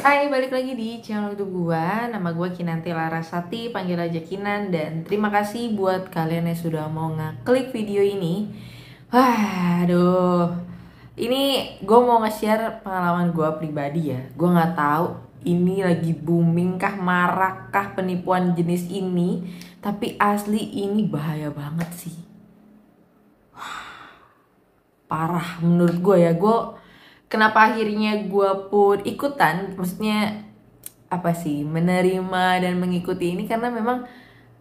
Hai, balik lagi di channel YouTube gua. Nama gua Kinanti Larasati, panggil aja Kinan. Dan terima kasih buat kalian yang sudah mau ngeklik video ini. Wah, aduh. Ini gue mau nge-share pengalaman gua pribadi ya. Gue nggak tahu ini lagi booming kah, marak kah penipuan jenis ini. Tapi asli ini bahaya banget sih. Parah menurut gue ya. Kenapa akhirnya gue pun ikutan, maksudnya apa sih, menerima dan mengikuti ini karena memang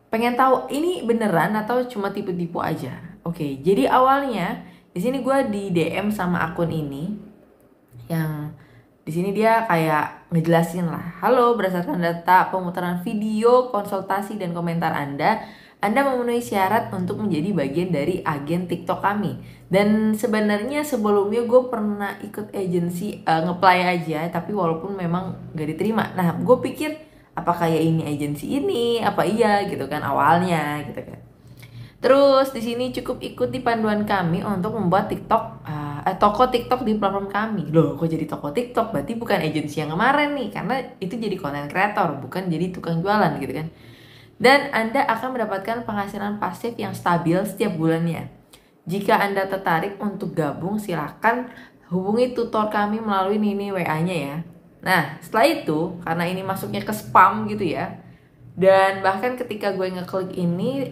pengen tahu ini beneran atau cuma tipu-tipu aja. Oke, jadi awalnya di sini gue di DM sama akun ini yang di sini dia kayak ngejelasin lah, halo, berdasarkan data pemutaran video, konsultasi dan komentar Anda memenuhi syarat untuk menjadi bagian dari agen TikTok kami. Dan sebenarnya sebelumnya gue pernah ikut agensi ngeplay aja, tapi walaupun memang gak diterima. Nah, gue pikir apa kayak ini agensi ini, apa iya gitu kan awalnya gitu kan. Terus di sini cukup ikuti panduan kami untuk membuat toko TikTok di platform kami. Loh, kok jadi toko TikTok? Berarti bukan agensi yang kemarin nih, karena itu jadi content creator, bukan jadi tukang jualan gitu kan. Dan Anda akan mendapatkan penghasilan pasif yang stabil setiap bulannya. Jika Anda tertarik untuk gabung, silakan hubungi tutor kami melalui ini WA-nya ya. Nah, setelah itu, karena ini masuknya ke spam gitu ya, dan bahkan ketika gue ngeklik ini,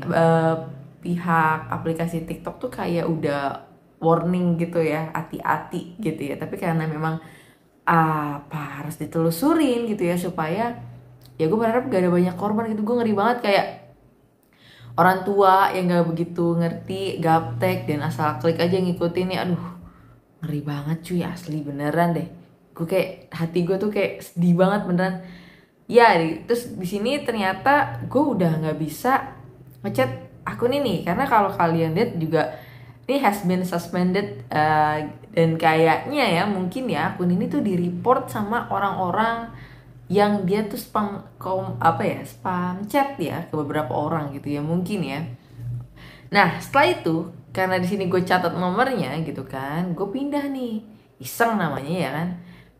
pihak aplikasi TikTok tuh kayak udah warning gitu ya, hati-hati gitu ya. Tapi karena memang apa harus ditelusurin gitu ya, supaya ya gue berharap gak ada banyak korban gitu. Gue ngeri banget kayak orang tua yang gak begitu ngerti gaptek dan asal klik aja ngikutin nih. Aduh, ngeri banget cuy, asli beneran deh. Gue kayak hati gue tuh kayak sedih banget beneran. Ya, terus di sini ternyata gue udah nggak bisa ngechat akun ini karena kalau kalian lihat juga ini has been suspended, dan kayaknya ya mungkin ya akun ini tuh di report sama orang-orang yang dia tuh spam chat ya ke beberapa orang gitu ya mungkin ya. Nah, setelah itu karena di sini gue catat nomornya gitu kan, gue pindah nih, iseng namanya ya kan,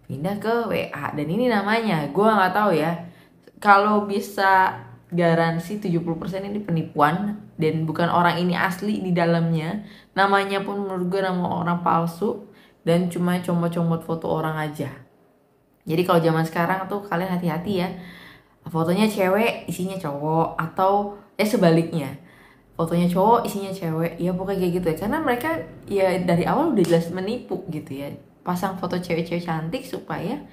pindah ke WA. Dan ini namanya gue nggak tahu ya, kalau bisa garansi 70% ini penipuan dan bukan orang ini asli di dalamnya. Namanya pun menurut gue nama orang palsu dan cuma comot-comot foto orang aja. Jadi kalau zaman sekarang tuh kalian hati-hati ya, fotonya cewek isinya cowok, atau sebaliknya, fotonya cowok isinya cewek, ya pokoknya kayak gitu ya. Karena mereka ya dari awal udah jelas menipu gitu ya, pasang foto cewek-cewek cantik supaya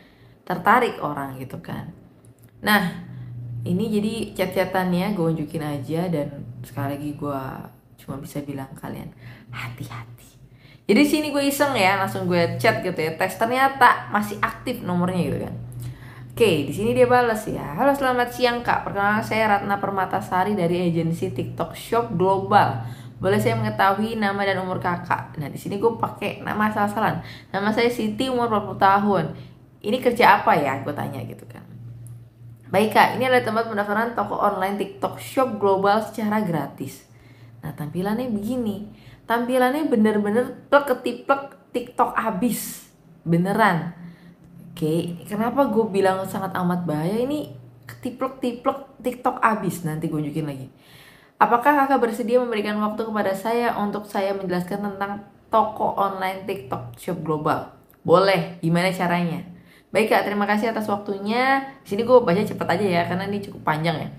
tertarik orang gitu kan. Nah, ini jadi chat-chatannya gue unjukin aja. Dan sekali lagi gue cuma bisa bilang kalian hati-hati. Jadi sini gue iseng ya, langsung gue chat gitu ya, tes, ternyata masih aktif nomornya gitu kan. Oke, di sini dia balas ya. Halo, selamat siang Kak. Perkenalkan saya Ratna Permatasari dari agensi TikTok Shop Global. Boleh saya mengetahui nama dan umur Kakak? Nah, di sini gue pakai nama asal-asalan. Nama saya Siti, umur 40 tahun. Ini kerja apa ya? Gue tanya gitu kan. Baik Kak, ini adalah tempat pendaftaran toko online TikTok Shop Global secara gratis. Nah, tampilannya begini. Tampilannya bener-bener plek ketiplek TikTok abis. Beneran. Oke, kenapa gue bilang sangat amat bahaya ini? Ketiplek-tiplek TikTok abis. Nanti gue unjukin lagi. Apakah kakak bersedia memberikan waktu kepada saya untuk saya menjelaskan tentang toko online TikTok Shop Global? Boleh, gimana caranya? Baik Kak, terima kasih atas waktunya. Di sini gue baca cepet aja ya, karena ini cukup panjang ya.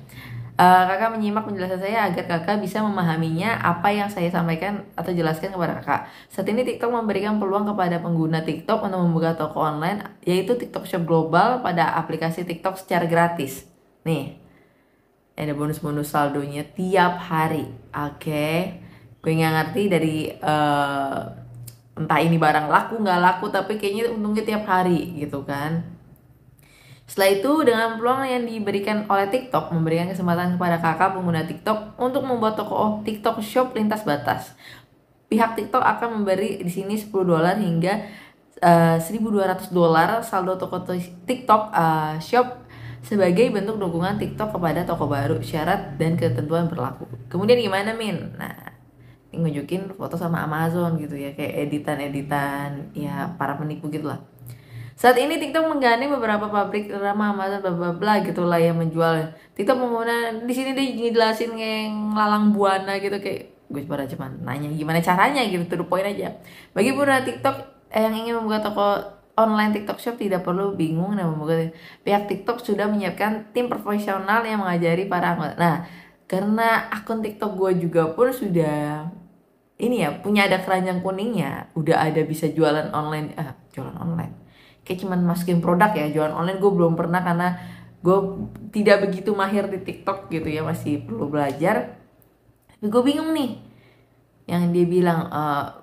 Kakak menyimak penjelasan saya agar kakak bisa memahaminya apa yang saya sampaikan atau jelaskan kepada kakak. Saat ini TikTok memberikan peluang kepada pengguna TikTok untuk membuka toko online, yaitu TikTok Shop Global pada aplikasi TikTok secara gratis. Nih, ada bonus-bonus saldonya tiap hari. Oke, gue nggak ngerti dari entah ini barang laku nggak laku, tapi kayaknya untungnya tiap hari gitu kan. Setelah itu, dengan peluang yang diberikan oleh TikTok, memberikan kesempatan kepada kakak pengguna TikTok untuk membuat toko TikTok Shop lintas batas. Pihak TikTok akan memberi di sini $10 hingga $1.200 saldo toko TikTok Shop sebagai bentuk dukungan TikTok kepada toko baru. Syarat dan ketentuan berlaku. Kemudian gimana Min? Nah, ini nunjukin foto sama Amazon gitu ya, kayak editan-editan ya para penipu gitu lah. Saat ini TikTok menggandeng beberapa pabrik drama Amazon bla bla bla gitulah yang menjual. TikTok menggunakan di sini dia ngejelasin kayak lalang buana gitu, kayak gue pada cuman nanya gimana caranya gitu, to the point aja. Bagi pengguna TikTok yang ingin membuka toko online TikTok Shop tidak perlu bingung dan membuka. Pihak TikTok sudah menyiapkan tim profesional yang mengajari para anggota. Nah, karena akun TikTok gue juga pun sudah ini ya, punya ada keranjang kuningnya, udah ada bisa jualan online, jualan online. Kayak cuman masukin produk ya, jualan online gue belum pernah karena gue tidak begitu mahir di TikTok gitu ya, masih perlu belajar. Tapi gue bingung nih, yang dia bilang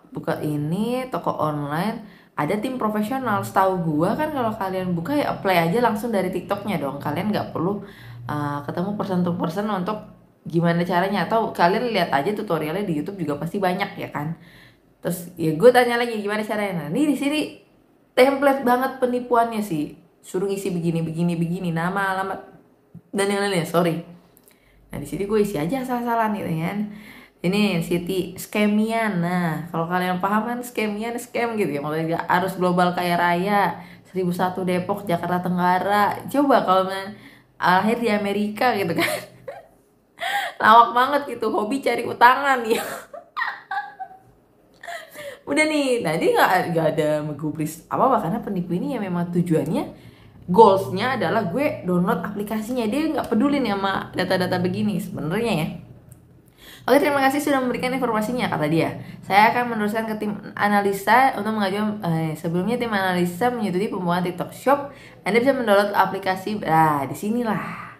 buka ini toko online ada tim profesional. Setahu gue kan kalau kalian buka ya apply aja langsung dari TikToknya dong, kalian nggak perlu ketemu person to person untuk gimana caranya, atau kalian lihat aja tutorialnya di YouTube juga pasti banyak ya kan. Terus ya gue tanya lagi gimana caranya. Nah, ini di sini template banget penipuannya sih, suruh ngisi begini nama, alamat dan yang lainnya. Sorry. Nah di sini gue isi aja asal-asalan gitu kan. Ini Siti Skemian. Nah kalau kalian paham kan Skemian scam gitu ya, maksudnya harus global kaya raya 1001 Depok Jakarta Tenggara. Coba kalau lahir di Amerika gitu kan. Lawak banget gitu, hobi cari utangan ya. Udah nih, nah dia nggak ada menggubris apa karena penipu ini ya memang tujuannya, goalsnya adalah gue download aplikasinya. Dia nggak peduli nih sama data-data begini sebenarnya ya. Oke, terima kasih sudah memberikan informasinya, kata dia. Saya akan meneruskan ke tim analisa untuk mengajukan. Sebelumnya tim analisa menyetujui pembukaan TikTok Shop. Anda bisa mendownload aplikasi. Nah, disinilah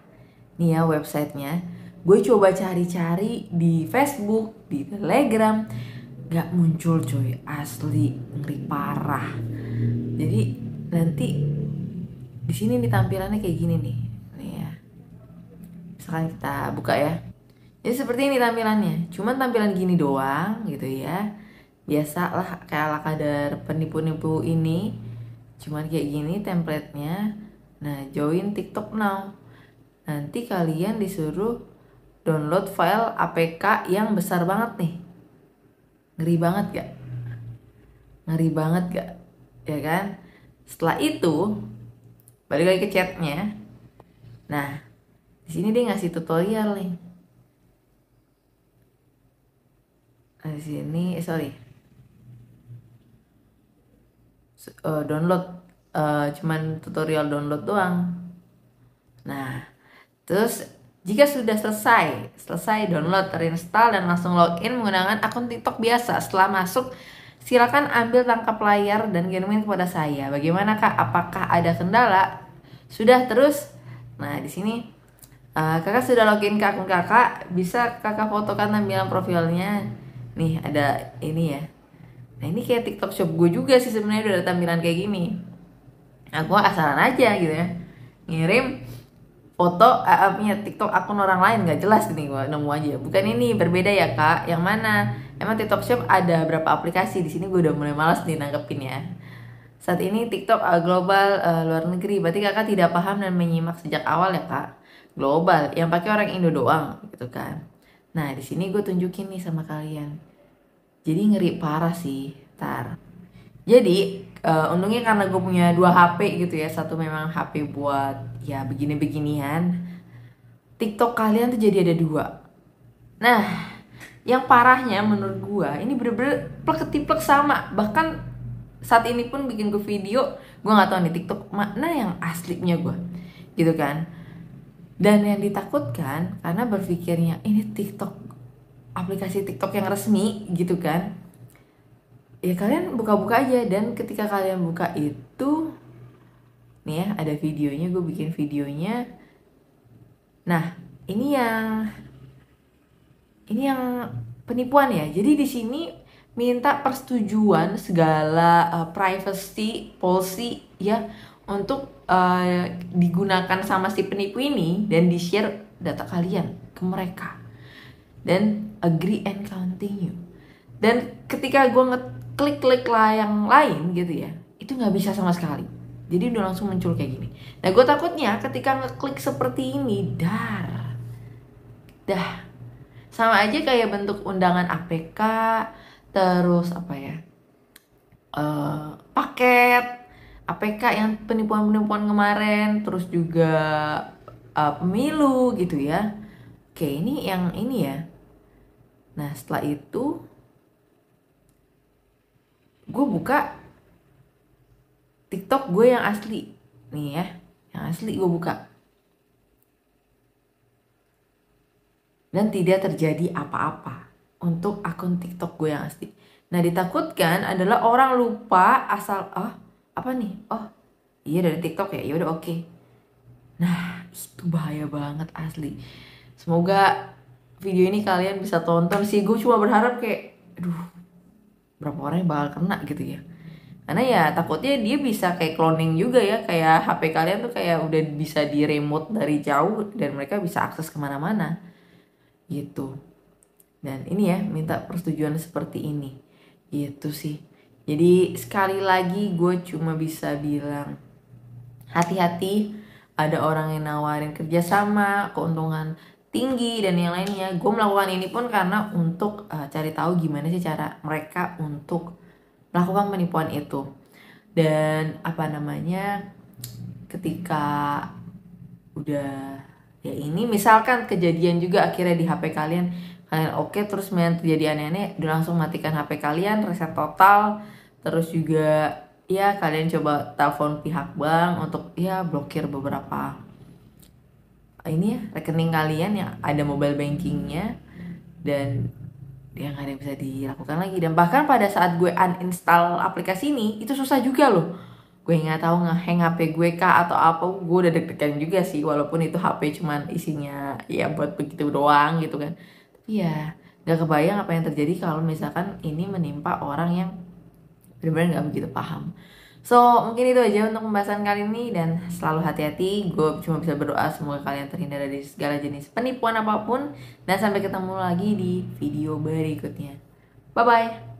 nih ya websitenya. Gue coba cari-cari di Facebook, di Telegram, gak muncul coy, asli ngeri parah. Jadi nanti di sini nih tampilannya kayak gini nih ya. Misalkan kita buka ya, jadi seperti ini tampilannya, cuman tampilan gini doang gitu ya. Biasalah kayak ala kadar penipu-nipu ini, cuman kayak gini templatenya. Nah, join TikTok now. Nanti kalian disuruh download file APK yang besar banget nih. Ngeri banget gak? Ngeri banget gak? Ya kan? Setelah itu balik lagi ke chatnya. Nah, di sini dia ngasih tutorial nih. Nah, di sini download, cuman tutorial download doang. Nah, terus jika sudah selesai download, terinstall dan langsung login menggunakan akun TikTok biasa. Setelah masuk, silakan ambil tangkap layar dan kirimin kepada saya. Bagaimana Kak? Apakah ada kendala? Sudah terus? Nah, di sini kakak sudah login ke akun kakak. Bisa kakak fotokan tampilan profilnya. Nih ada ini ya. Nah, ini kayak TikTok Shop gue juga sih sebenarnya, udah ada tampilan kayak gini. Nah, gue asalan aja gitu ya, ngirim foto punya TikTok akun orang lain, nggak jelas nih, gue nemu aja. Bukan ini, berbeda ya Kak. Yang mana? Emang TikTok Shop ada berapa aplikasi? Di sini gue udah mulai malas nih nanggepin ya. Saat ini TikTok global, luar negeri. Berarti kakak tidak paham dan menyimak sejak awal ya Kak. Global, yang pakai orang Indo doang gitu kan. Nah di sini gue tunjukin nih sama kalian. Jadi ngeri parah sih, tar. Jadi untungnya karena gue punya 2 HP gitu ya. Satu memang HP buat ya begini-beginian. TikTok kalian tuh jadi ada 2. Nah, yang parahnya menurut gue ini bener-bener plek-ketiplek sama. Bahkan saat ini pun bikin gue video, gue nggak tahu nih TikTok mana yang aslinya gue, gitu kan. Dan yang ditakutkan karena berpikirnya ini TikTok, aplikasi TikTok yang resmi gitu kan. Ya kalian buka-buka aja, dan ketika kalian buka itu nih ya ada videonya, gue bikin videonya. Nah, ini yang penipuan ya. Jadi di sini minta persetujuan segala privacy policy ya untuk digunakan sama si penipu ini dan di-share data kalian ke mereka. Dan agree and continue. Dan ketika gue ngeklik lah yang lain gitu ya, itu nggak bisa sama sekali. Jadi udah langsung muncul kayak gini. Nah gue takutnya ketika ngeklik seperti ini, dah sama aja kayak bentuk undangan APK, terus apa ya, paket, APK yang penipuan-penipuan kemarin, terus juga pemilu gitu ya. Oke, ini yang ini ya. Nah, setelah itu gue buka TikTok gue yang asli. Nih ya, yang asli gue buka. Dan tidak terjadi apa-apa untuk akun TikTok gue yang asli. Nah, ditakutkan adalah orang lupa asal apa nih? Oh, iya dari TikTok ya. Ya udah oke. Nah, itu bahaya banget asli. Semoga video ini kalian bisa tonton sih. Gue cuma berharap kayak aduh, berapa orang yang bakal kena gitu ya. Karena ya takutnya dia bisa kayak cloning juga ya. Kayak HP kalian tuh kayak udah bisa di remote dari jauh dan mereka bisa akses kemana-mana gitu. Dan ini ya minta persetujuan seperti ini gitu sih. Jadi sekali lagi gue cuma bisa bilang hati-hati, ada orang yang nawarin kerjasama, keuntungan tinggi dan yang lainnya. Gue melakukan ini pun karena untuk cari tahu gimana sih cara mereka untuk melakukan penipuan itu. Dan apa namanya, ketika udah ya ini misalkan kejadian juga akhirnya di HP kalian oke, terus main terjadi aneh-aneh, udah langsung matikan HP kalian, reset total. Terus juga ya kalian coba telepon pihak bank untuk ya blokir beberapa ini ya rekening kalian yang ada mobile bankingnya, dan dia nggak ada yang bisa dilakukan lagi. Dan bahkan pada saat gue uninstall aplikasi ini itu susah juga loh. Gue nggak tahu ngehang HP gue kah atau apa. Gue udah deg-degan juga sih, walaupun itu HP cuman isinya ya buat begitu doang gitu kan. Tapi ya nggak kebayang apa yang terjadi kalau misalkan ini menimpa orang yang benar-benar nggak begitu paham. So mungkin itu aja untuk pembahasan kali ini, dan selalu hati-hati. Gue cuma bisa berdoa semoga kalian terhindar dari segala jenis penipuan apapun, dan sampai ketemu lagi di video berikutnya. Bye bye.